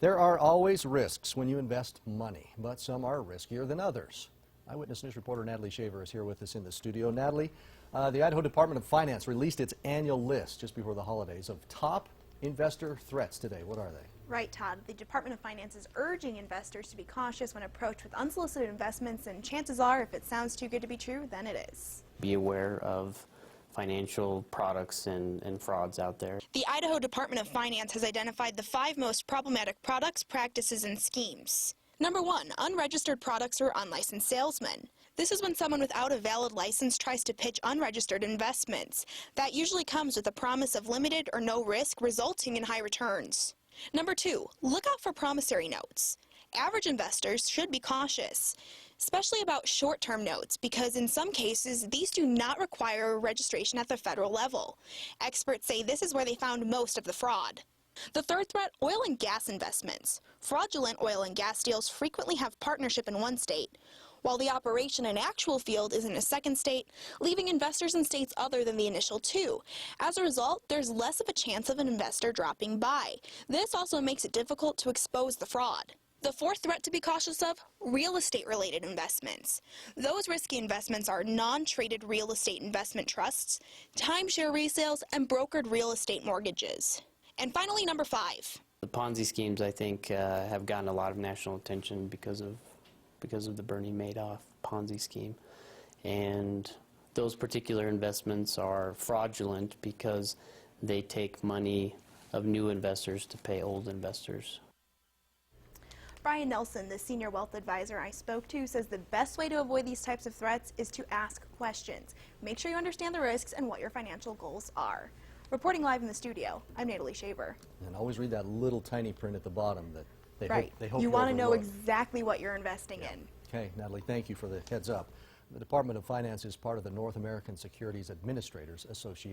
There are always risks when you invest money, but some are riskier than others. Eyewitness News reporter Natalie Shaver is here with us in the studio. Natalie, the Idaho Department of Finance released its annual list just before the holidays of top investor threats today. What are they? Right, Todd. The Department of Finance is urging investors to be cautious when approached with unsolicited investments, and chances are, if it sounds too good to be true, then it is. Be aware of financial products and frauds out there. The Idaho Department of Finance has identified the 5 most problematic products, practices, and schemes. Number 1, unregistered products or unlicensed salesmen. This is when someone without a valid license tries to pitch unregistered investments. That usually comes with a promise of limited or no risk, resulting in high returns. Number 2, look out for promissory notes. Average investors should be cautious, especially about short-term notes, because in some cases, these do not require registration at the federal level. Experts say this is where they found most of the fraud. The third threat, oil and gas investments. Fraudulent oil and gas deals frequently have partnership in one state, while the operation and actual field is in a second state, leaving investors in states other than the initial 2. As a result, there's less of a chance of an investor dropping by. This also makes it difficult to expose the fraud. The fourth threat to be cautious of, real estate-related investments. Those risky investments are non-traded real estate investment trusts, timeshare resales, and brokered real estate mortgages. And finally, number 5. The Ponzi schemes, I think, have gotten a lot of national attention because of the Bernie Madoff Ponzi scheme. And those particular investments are fraudulent because they take money of new investors to pay old investors. Brian Nelson, the senior wealth advisor I spoke to, says the best way to avoid these types of threats is to ask questions. Make sure you understand the risks and what your financial goals are. Reporting live in the studio, I'm Natalie Shaver. And always read that little tiny print at the bottom that they hope you want to know overlook. exactly what you're investing in. Okay, Natalie, thank you for the heads up. The Department of Finance is part of the North American Securities Administrators Association.